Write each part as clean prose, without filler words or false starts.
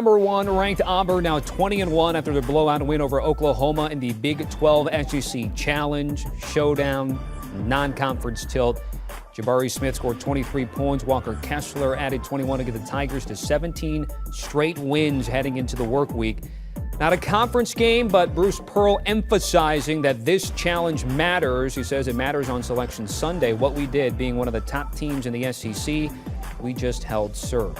number 1 ranked Auburn now 20-1 after their blowout win over Oklahoma in the Big 12 SEC Challenge Showdown non-conference tilt. Jabari Smith scored 23 points. Walker Kessler added 21 to get the Tigers to 17 straight wins heading into the work week. Not a conference game, but Bruce Pearl emphasizing that this challenge matters. He says it matters on Selection Sunday. What we did, being one of the top teams in the SEC, we just held serve.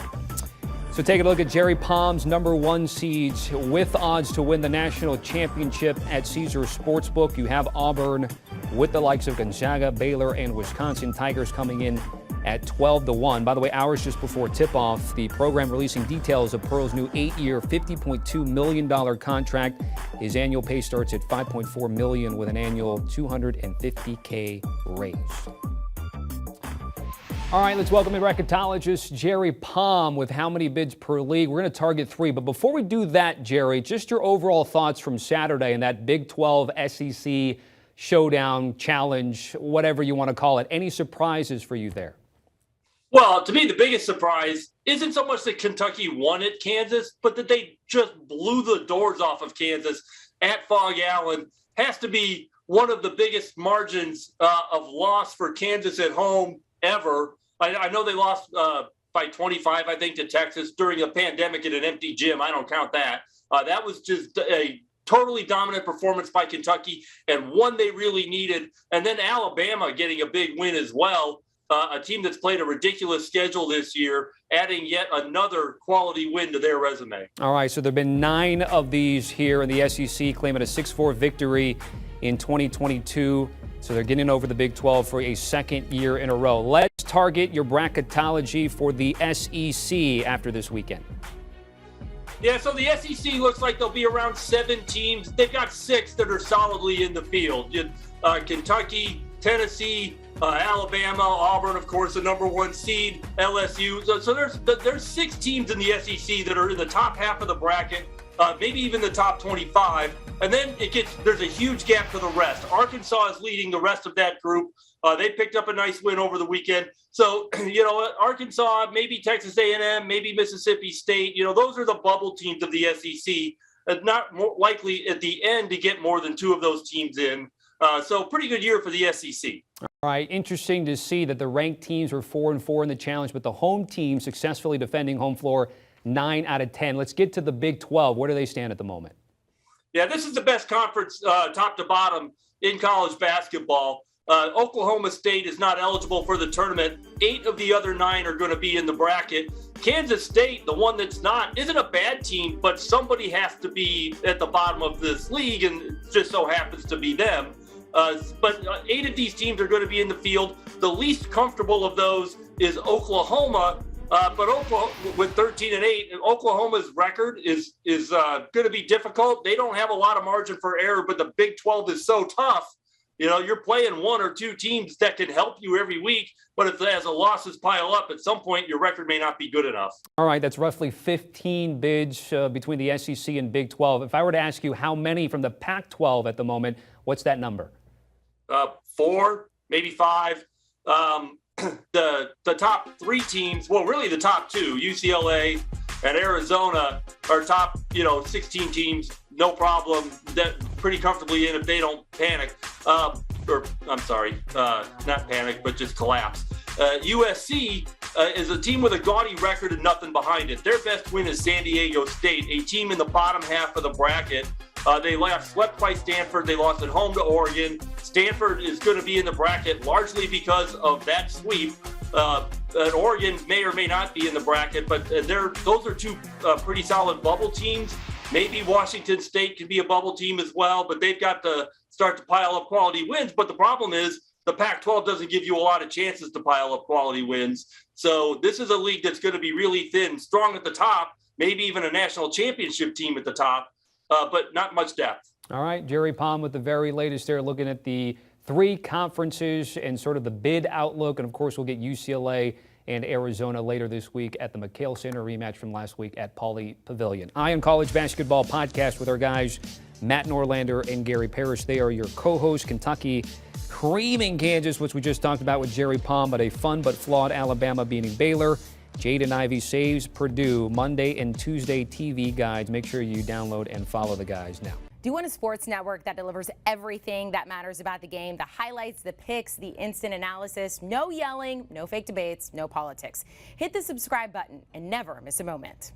So taking a look at Jerry Palm's number 1 seeds with odds to win the national championship at Caesars Sportsbook. You have Auburn with the likes of Gonzaga, Baylor, and Wisconsin. Tigers coming in at 12-1. By the way, hours just before tip-off, the program releasing details of Pearl's new 8-year, $50.2 million contract. His annual pay starts at $5.4 million with an annual $250K raise. All right, let's welcome in bracketologist Jerry Palm with how many bids per league. We're going to target 3. But before we do that, Jerry, just your overall thoughts from Saturday and that Big 12 SEC showdown, challenge, whatever you want to call it. Any surprises for you there? Well, to me, the biggest surprise isn't so much that Kentucky won at Kansas, but that they just blew the doors off of Kansas at Fog Allen. Has to be one of the biggest margins of loss for Kansas at home ever. I know they lost by 25, I think, to Texas during a pandemic in an empty gym. I don't count that. That was just a totally dominant performance by Kentucky and one they really needed. And then Alabama getting a big win as well. A team that's played a ridiculous schedule this year, adding yet another quality win to their resume. All right, so there have been 9 of these here in the SEC, claiming a 6-4 victory in 2022. So they're getting over the Big 12 for a second year in a row. Let's target your bracketology for the SEC after this weekend. Yeah, so the SEC looks like they'll be around 7 teams. They've got 6 that are solidly in the field. Kentucky, Tennessee, Alabama, Auburn, of course, the number 1 seed, LSU. So there's 6 teams in the SEC that are in the top half of the bracket, maybe even the top 25. And then there's a huge gap to the rest. Arkansas is leading the rest of that group. They picked up a nice win over the weekend. So, Arkansas, maybe Texas A&M, maybe Mississippi State, those are the bubble teams of the SEC. Not more likely at the end to get more than 2 of those teams in. So pretty good year for the SEC. All right, interesting to see that the ranked teams were 4-4 in the challenge, but the home team successfully defending home floor 9 out of 10. Let's get to the Big 12. Where do they stand at the moment? Yeah, this is the best conference top to bottom in college basketball. Oklahoma State is not eligible for the tournament. 8 of the other 9 are going to be in the bracket. Kansas State, the one that's not, isn't a bad team, but somebody has to be at the bottom of this league, and it just so happens to be them. But 8 of these teams are going to be in the field. The least comfortable of those is Oklahoma. But Oklahoma, with 13-8, Oklahoma's record is going to be difficult. They don't have a lot of margin for error, but the Big 12 is so tough. You're playing 1 or 2 teams that can help you every week, but as the losses pile up, at some point your record may not be good enough. All right, that's roughly 15 bids between the SEC and Big 12. If I were to ask you how many from the Pac-12 at the moment, what's that number? 4, maybe 5. The top 3 teams, well, really the top 2, UCLA and Arizona, are top 16 teams, no problem. That pretty comfortably in if they don't panic. Not panic, but just collapse. USC is a team with a gaudy record and nothing behind it. Their best win is San Diego State, a team in the bottom half of the bracket. They swept by Stanford. They lost at home to Oregon. Stanford is going to be in the bracket largely because of that sweep. And Oregon may or may not be in the bracket, but those are 2 pretty solid bubble teams. Maybe Washington State can be a bubble team as well, but they've got to start to pile up quality wins. But the problem is the Pac-12 doesn't give you a lot of chances to pile up quality wins. So this is a league that's going to be really thin, strong at the top, maybe even a national championship team at the top, but not much depth. All right, Jerry Palm with the very latest there, looking at the 3 conferences and sort of the bid outlook. And, of course, we'll get UCLA and Arizona later this week at the McHale Center, rematch from last week at Pauley Pavilion. Ion College Basketball Podcast with our guys Matt Norlander and Gary Parrish. They are your co-hosts. Kentucky creaming Kansas, which we just talked about with Jerry Palm, but a fun but flawed Alabama beating Baylor. Jaden Ivey saves Purdue. Monday and Tuesday TV guides. Make sure you download and follow the guys now. Do you want a sports network that delivers everything that matters about the game? The highlights, the picks, the instant analysis, no yelling, no fake debates, no politics. Hit the subscribe button and never miss a moment.